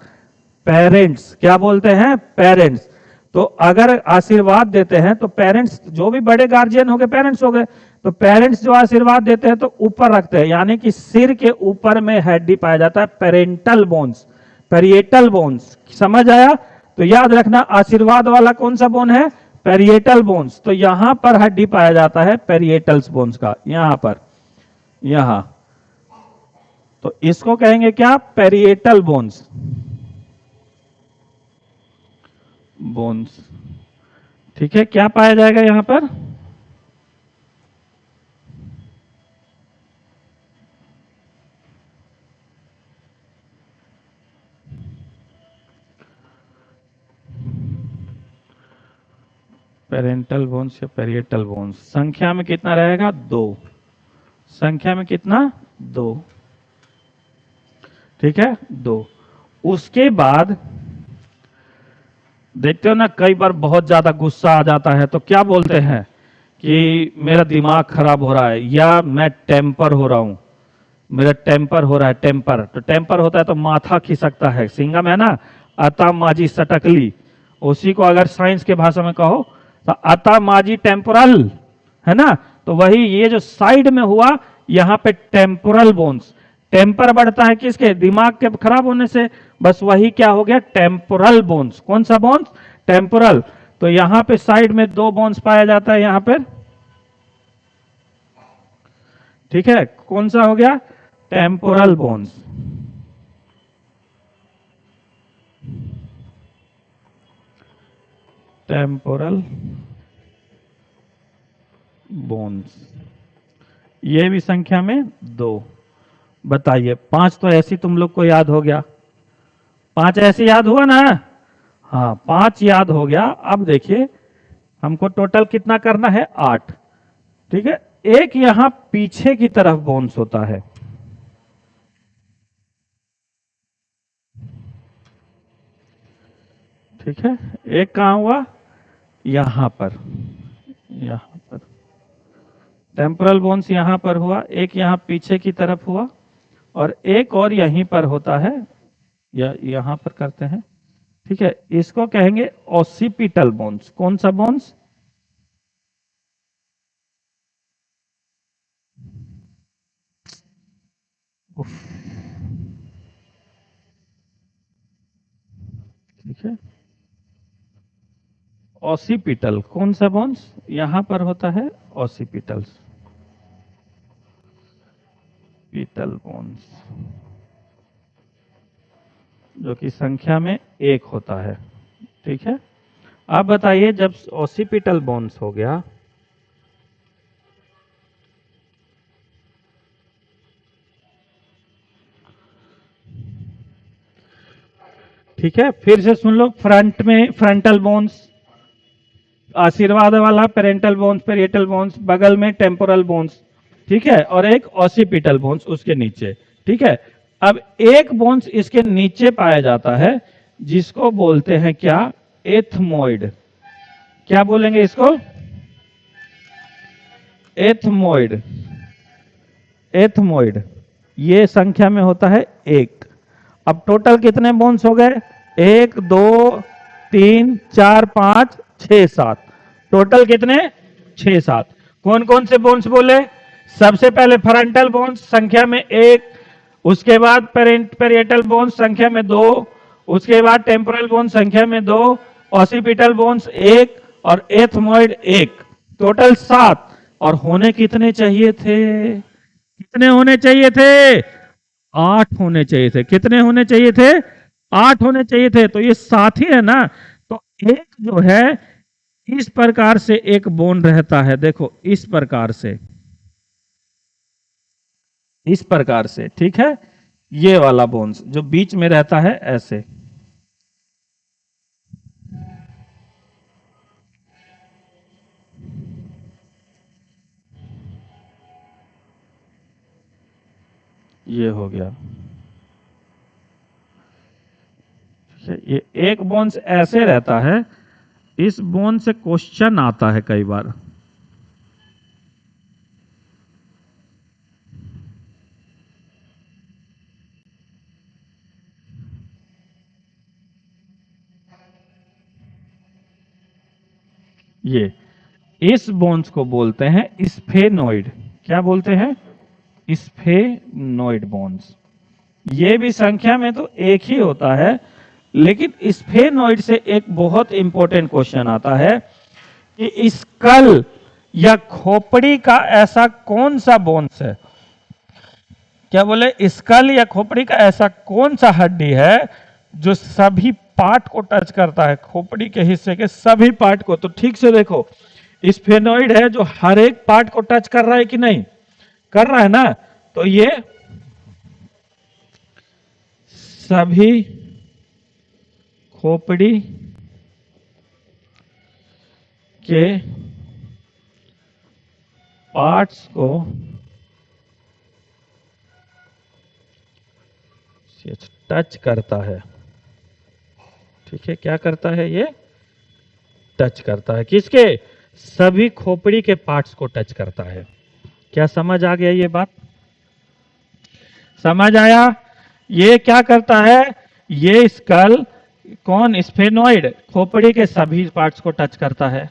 पेरेंट्स। क्या बोलते हैं? पेरेंट्स। तो अगर आशीर्वाद देते हैं तो पेरेंट्स, जो भी बड़े गार्जियन हो गए पेरेंट्स हो गए, तो पेरेंट्स जो आशीर्वाद देते हैं तो ऊपर रखते हैं, यानी कि सिर के ऊपर में हड्डी पाया जाता है, पेरेंटल बोन्स, पेरिएटल बोन्स। समझ आया? तो याद रखना, आशीर्वाद वाला कौन सा बोन है? Parietal bones. तो यहां पर हड्डी पाया जाता है पेरिएटल्स बोन्स का, यहां पर, यहां। तो इसको कहेंगे क्या? Parietal bones, bones. ठीक है, क्या पाया जाएगा यहां पर? पेरेंटल बोन्स या पेरिएटल बोन्स। संख्या में कितना रहेगा? 2। संख्या में कितना? 2। ठीक है, 2। उसके बाद देखते हो ना, कई बार बहुत ज्यादा गुस्सा आ जाता है तो क्या बोलते हैं कि मेरा दिमाग खराब हो रहा है, या मैं टेम्पर हो रहा हूं, मेरा टेम्पर हो रहा है। टेम्पर, तो टेम्पर होता है तो माथा खिसकता है, सिंगम है ना, अता माजी सटकली। उसी को अगर साइंस के भाषा में कहो तो अता माजी टेम्पोरल, है ना। तो वही ये जो साइड में हुआ, यहां पे टेम्पोरल बोन्स। टेम्पर बढ़ता है किसके? दिमाग के खराब होने से। बस वही क्या हो गया? Temporal bones. कौन सा बोन्स? टेम्पोरल। तो यहां पे साइड में 2 बोन्स पाया जाता है यहां पर। ठीक है, कौन सा हो गया? Temporal bones. टेम्पोरल बोन्स, ये भी संख्या में 2। बताइए 5 तो ऐसी तुम लोग को याद हो गया, 5 ऐसे याद हुआ ना। हाँ 5 याद हो गया। अब देखिए हमको टोटल कितना करना है, 8। ठीक है, एक यहां पीछे की तरफ बोन्स होता है, ठीक है, एक कहां हुआ, यहां पर, यहां पर टेम्पोरल बोन्स यहां पर हुआ, एक यहां पीछे की तरफ हुआ, और एक और यहीं पर होता है, या यहां पर करते हैं। ठीक है, इसको कहेंगे ऑसिपिटल बोन्स। कौन सा बोन्स, ठीक है, ऑसिपिटल। कौन सा बोन्स यहां पर होता है, ऑसिपिटल्स, पिटल बोन्स, जो कि संख्या में 1 होता है। ठीक है, आप बताइए जब ऑसिपिटल बोन्स हो गया, ठीक है, फिर से सुन लो, फ्रंट में फ्रंटल बोन्स, आशीर्वाद वाला पेरेंटल बोन्स, पेरिएटल बोन्स, बगल में टेम्पोरल बोन्स, ठीक है, और एक ऑसिपिटल बोन्स उसके नीचे। ठीक है, अब एक बोन्स इसके नीचे पाया जाता है जिसको बोलते हैं क्या, एथमोइड। क्या बोलेंगे इसको, एथमोइड, एथमोइड। ये संख्या में होता है 1। अब टोटल कितने बोन्स हो गए, 1 2 3 4 5 6 7, टोटल कितने, 6 7। कौन कौन से बोन्स बोले, सबसे पहले फ्रंटल बोन्स संख्या में 1, उसके बाद पेरिएटल बोन्स संख्या में 2, उसके बाद टेम्पोरल बोन्स संख्या में 2, ऑसिपिटल बोन्स 1 और एथमोइड 1, टोटल 7। और होने कितने चाहिए थे, कितने होने चाहिए थे, 8 होने चाहिए थे। कितने होने चाहिए थे, 8 होने चाहिए थे। तो ये 7 ही है ना, तो एक जो है इस प्रकार से एक बोन रहता है, देखो इस प्रकार से, इस प्रकार से, ठीक है, ये वाला बोन्स जो बीच में रहता है ऐसे। ये हो गया, ये एक बोन्स ऐसे रहता है। इस बोन से क्वेश्चन आता है कई बार, ये इस बोन्स को बोलते हैं स्फेनोइड। क्या बोलते हैं, स्फेनोइड बोन्स। ये भी संख्या में तो एक ही होता है, लेकिन स्फेनोइड से एक बहुत इंपॉर्टेंट क्वेश्चन आता है कि स्कल या खोपड़ी का ऐसा कौन सा बोन्स है, क्या बोले, स्कल या खोपड़ी का ऐसा कौन सा हड्डी है जो सभी पार्ट को टच करता है, खोपड़ी के हिस्से के सभी पार्ट को। तो ठीक से देखो, स्फेनोइड है जो हर एक पार्ट को टच कर रहा है कि नहीं, कर रहा है ना। तो ये सभी खोपड़ी के पार्ट्स को टच करता है। ठीक है, क्या करता है, ये टच करता है, किसके, सभी खोपड़ी के पार्ट्स को टच करता है। क्या समझ आ गया, ये बात समझ आया। ये क्या करता है, ये स्कल कौन, स्फेनोइड खोपड़ी के सभी पार्ट्स को टच करता है।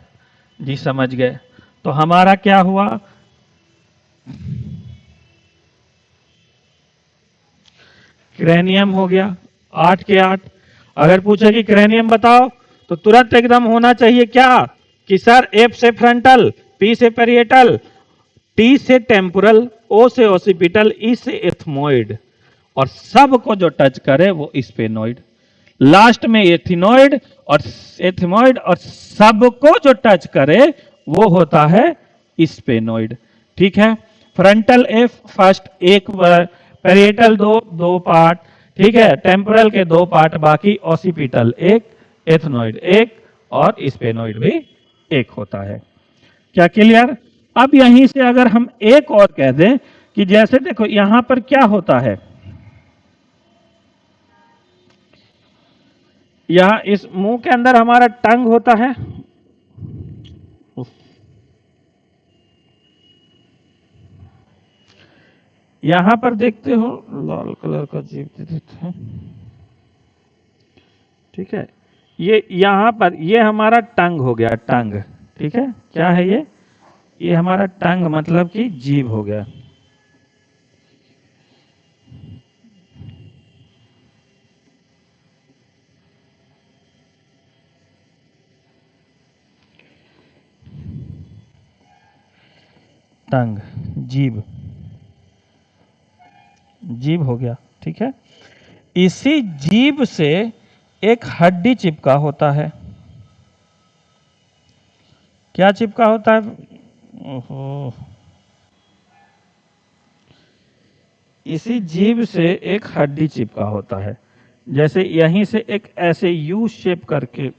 जी समझ गए। तो हमारा क्या हुआ, क्रेनियम हो गया 8 के 8। अगर पूछे कि क्रेनियम बताओ तो तुरंत एकदम होना चाहिए क्या, कि सर एफ से फ्रंटल, पी से पेरिएटल, टी से टेम्पोरल, ओ से ओसिपिटल, ई से एथमोइड, और सब को जो टच करे वो स्फेनोइड। लास्ट में एथिमॉइड और सबको जो टच करे वो होता है स्पेनोइड। ठीक है, फ्रंटल एफ फर्स्ट एक, पेरिएटल दो पार्ट, ठीक है, टेम्पोरल के दो पार्ट, बाकी ऑसिपिटल एक, एथनोइड एक और स्पेनोइड भी एक होता है। क्या क्लियर? अब यहीं से अगर हम एक और कह दें कि जैसे देखो यहां पर क्या होता है, यहां इस मुंह के अंदर हमारा टंग होता है, यहां पर देखते हो लाल कलर का जीव दे देते हैं, ठीक है, ये यहां पर ये हमारा टंग हो गया, टंग, ठीक है, क्या है ये हमारा टंग मतलब कि जीभ हो गया। टंग, जीभ, जीभ हो गया, ठीक है। इसी जीभ से एक हड्डी चिपका होता है, क्या चिपका होता है? ओहो, इसी जीभ से एक हड्डी चिपका होता है, जैसे यहीं से एक ऐसे यू शेप करके,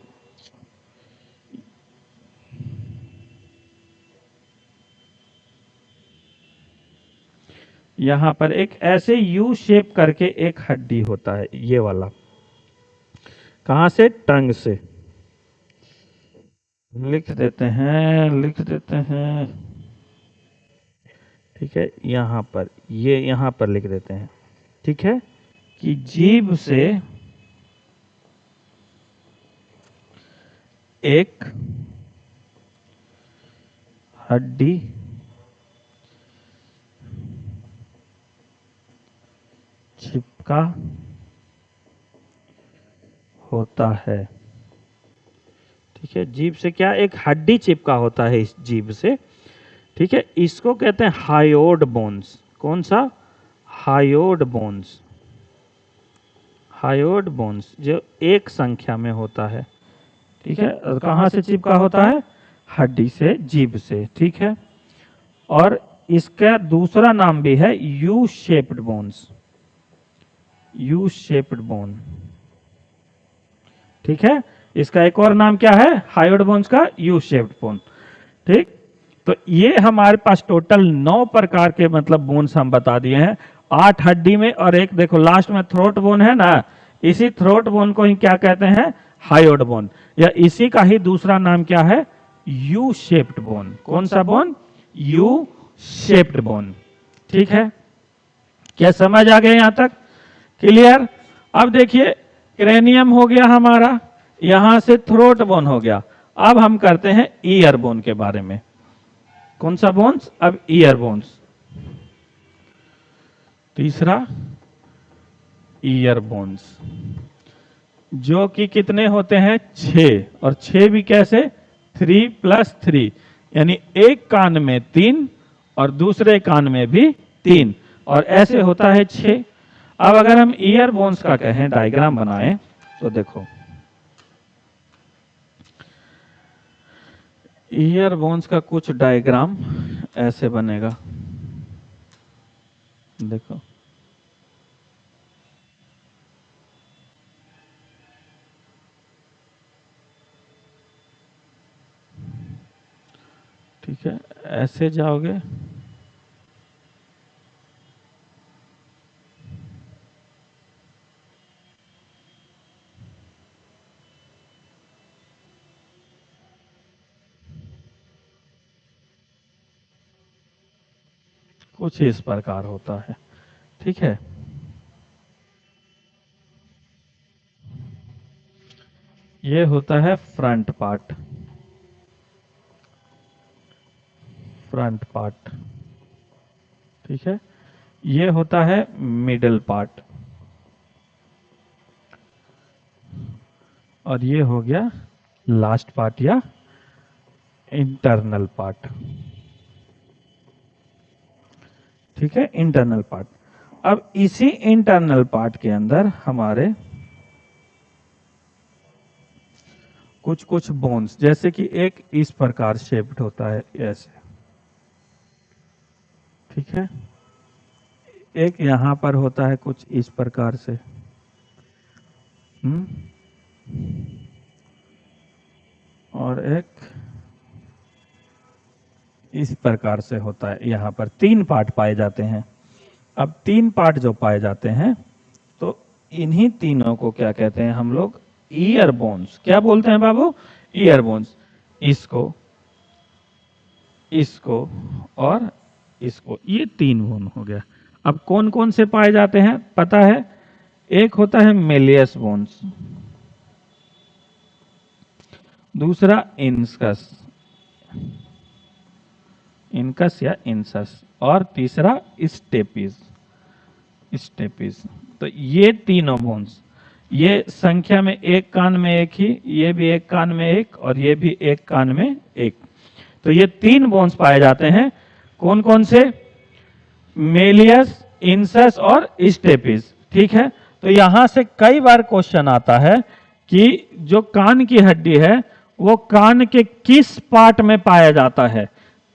यहां पर एक ऐसे यू शेप करके एक हड्डी होता है, ये वाला, कहां से? टंग से। लिख देते हैं, ठीक है, यहां पर, ये यहां पर लिख देते हैं, ठीक है, कि जीभ से एक हड्डी चिपका होता है, ठीक है, जीभ से क्या एक हड्डी चिपका होता है इस जीभ से, ठीक है, इसको कहते हैं हायोड बोन्स। कौन सा? हायोड बोन्स, हायोड बोन्स जो एक संख्या में होता है, ठीक है, और कहां से चिपका होता है? हड्डी से, जीभ से, ठीक है। और इसका दूसरा नाम भी है U shaped bones, U shaped bone, ठीक है, इसका एक और नाम क्या है? हायोड बोन्स का यू शेप्ड बोन, ठीक। तो ये हमारे पास टोटल 9 प्रकार के मतलब बोन्स हम बता दिए हैं, 8 हड्डी में, और एक देखो लास्ट में थ्रोट बोन है ना, इसी थ्रोट बोन को ही क्या कहते हैं? हायोड बोन, या इसी का ही दूसरा नाम क्या है? U shaped bone. कौन सा बोन? यू शेप्ड बोन, ठीक है। क्या समझ आ गया यहां तक? क्लियर? अब देखिए क्रेनियम हो गया हमारा, यहां से थ्रोट बोन हो गया, अब हम करते हैं ईयर बोन के बारे में। कौन सा बोन्स? अब ईयर बोन्स, तीसरा ईयर बोन्स, जो कि कितने होते हैं? 6, और 6 भी कैसे? 3 + 3, यानी एक कान में 3 और दूसरे कान में भी 3, और ऐसे होता है 6। अब अगर हम ईयर बोन्स का कहें डायग्राम बनाएं तो देखो, ईयर बोन्स का कुछ डायग्राम ऐसे बनेगा, देखो, ठीक है, ऐसे जाओगे, कुछ इस प्रकार होता है, ठीक है। ये होता है फ्रंट पार्ट, फ्रंट पार्ट, ठीक है, ये होता है मिडल पार्ट, और ये हो गया लास्ट पार्ट या इंटरनल पार्ट, ठीक है, इंटरनल पार्ट। अब इसी इंटरनल पार्ट के अंदर हमारे कुछ कुछ बोन्स, जैसे कि एक इस प्रकार शेप्ड होता है ऐसे, ठीक है, एक यहां पर होता है कुछ इस प्रकार से, और एक इस प्रकार से होता है। यहां पर 3 पार्ट पाए जाते हैं। अब 3 पार्ट जो पाए जाते हैं, तो इन्हीं तीनों को क्या कहते हैं हम लोग? Ear bones. क्या बोलते हैं बाबू? Ear bones. इसको, इसको और इसको, ये 3 बोन हो गया। अब कौन कौन से पाए जाते हैं पता है? एक होता है मेलियस बोन्स, दूसरा इनकस, इनकस या इंसस, और तीसरा स्टेपिस, स्टेपिस। तो ये तीनों बोन्स, ये संख्या में एक कान में एक ही, ये भी एक कान में एक, और ये भी एक कान में एक। तो ये 3 बोन्स पाए जाते हैं। कौन कौन से? मेलियस, इंसस और स्टेपिस। ठीक है, तो यहां से कई बार क्वेश्चन आता है कि जो कान की हड्डी है वो कान के किस पार्ट में पाया जाता है,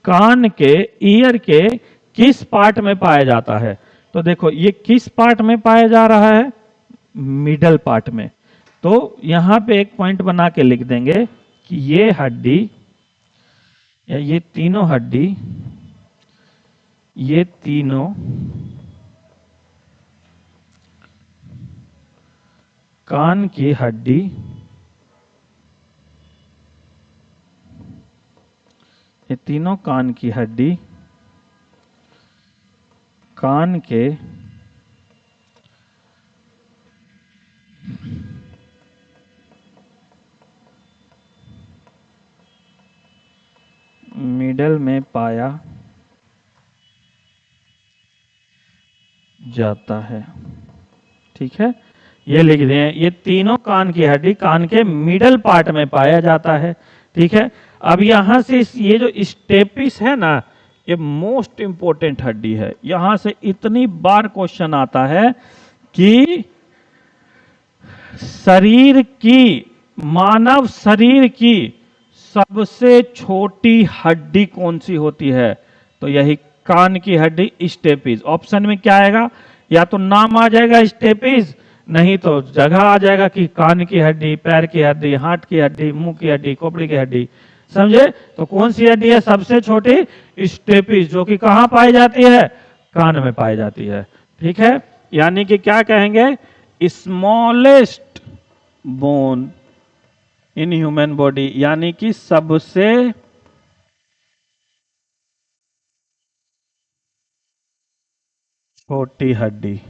कान के, ईयर के किस पार्ट में पाया जाता है। तो देखो ये किस पार्ट में पाया जा रहा है? मिडल पार्ट में। तो यहां पे एक पॉइंट बना के लिख देंगे कि ये हड्डी या ये तीनों हड्डी, ये तीनों कान की हड्डी ये तीनों कान की हड्डी कान के मिडल में पाया जाता है। ठीक है, ये लिख दें, ये तीनों कान की हड्डी कान के मिडल पार्ट में पाया जाता है। ठीक है, अब यहां से ये जो स्टेपिस है ना, ये मोस्ट इंपोर्टेंट हड्डी है। यहां से इतनी बार क्वेश्चन आता है कि शरीर की, मानव शरीर की सबसे छोटी हड्डी कौन सी होती है? तो यही कान की हड्डी स्टेपिस। ऑप्शन में क्या आएगा? या तो नाम आ जाएगा स्टेपिस, नहीं तो जगह आ जाएगा कि कान की हड्डी, पैर की हड्डी, हाथ की हड्डी, मुंह की हड्डी, खोपड़ी की हड्डी। समझे? तो कौन सी हड्डी है सबसे छोटी? स्टेपिस, जो कि कहां पाई जाती है? कान में पाई जाती है। ठीक है, यानी कि क्या कहेंगे? Smallest bone in human body, यानी कि सबसे छोटी हड्डी।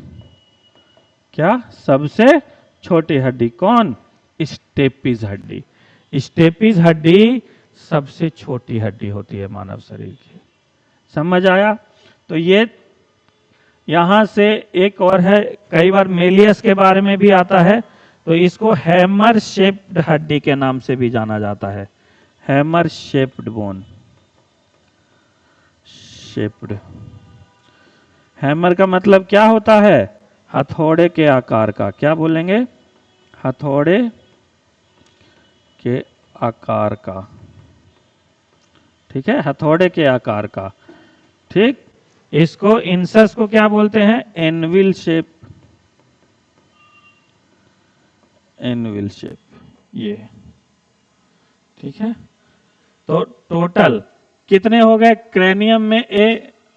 क्या? सबसे छोटी हड्डी कौन? स्टेपिस हड्डी। स्टेपिस हड्डी सबसे छोटी हड्डी होती है मानव शरीर की। समझ आया? तो ये यहां से एक और है, कई बार मेलियस के बारे में भी आता है, तो इसको हैमर शेप्ड हड्डी के नाम से भी जाना जाता है। Hammer shaped bone, shaped. Hammer का मतलब क्या होता है? हथौड़े के आकार का। क्या बोलेंगे? हथौड़े के आकार का। ठीक है, हथौड़े के आकार का। ठीक, इसको इंसस को क्या बोलते हैं? एनविल शेप, एनविल शेप, ये। ठीक है, तो टोटल कितने हो गए? क्रेनियम में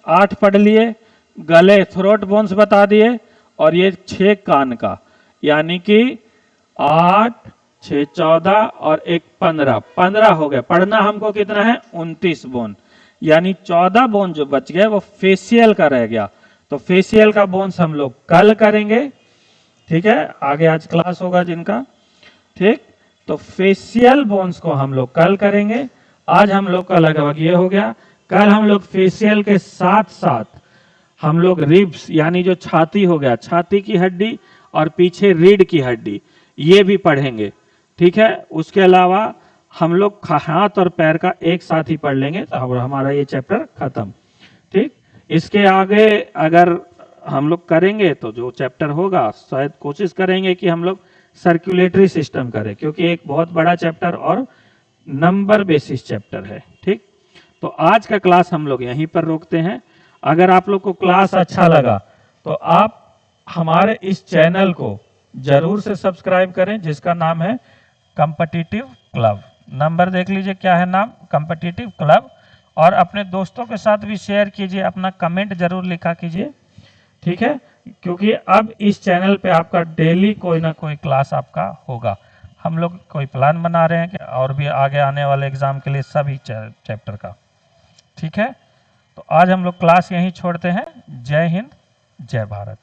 8 पढ़ लिए, गले थ्रोट बोन्स बता दिए, और ये 6 कान का, यानी कि 8, 6, 14 और 1 15, 15 हो गए। पढ़ना हमको कितना है? 29 बोन, यानी 14 बोन जो बच गए वो फेशियल का रह गया। तो फेशियल का बोन्स हम लोग कल करेंगे। ठीक है, आगे आज क्लास होगा जिनका। ठीक, तो फेशियल बोन्स को हम लोग कल करेंगे। आज हम लोग का लगभग ये हो गया। कल हम लोग फेशियल के साथ साथ हम लोग रिब्स, यानी जो छाती हो गया, छाती की हड्डी और पीछे रीढ़ की हड्डी, ये भी पढ़ेंगे। ठीक है, उसके अलावा हम लोग हाथ और पैर का एक साथ ही पढ़ लेंगे, तो हमारा ये चैप्टर खत्म। ठीक, इसके आगे अगर हम लोग करेंगे तो जो चैप्टर होगा, शायद कोशिश करेंगे कि हम लोग सर्कुलेटरी सिस्टम करें, क्योंकि एक बहुत बड़ा चैप्टर और नंबर बेसिस चैप्टर है। ठीक, तो आज का क्लास हम लोग यहीं पर रोकते हैं। अगर आप लोग को क्लास अच्छा लगा तो आप हमारे इस चैनल को जरूर से सब्सक्राइब करें, जिसका नाम है कॉम्पिटिटिव क्लब। नंबर देख लीजिए क्या है नाम, कॉम्पिटिटिव क्लब। और अपने दोस्तों के साथ भी शेयर कीजिए, अपना कमेंट जरूर लिखा कीजिए। ठीक है, क्योंकि अब इस चैनल पे आपका डेली कोई ना कोई क्लास आपका होगा। हम लोग कोई प्लान बना रहे हैं कि और भी आगे आने वाले एग्जाम के लिए सभी चैप्टर का। ठीक है, तो आज हम लोग क्लास यहीं छोड़ते हैं। जय हिंद, जय भारत।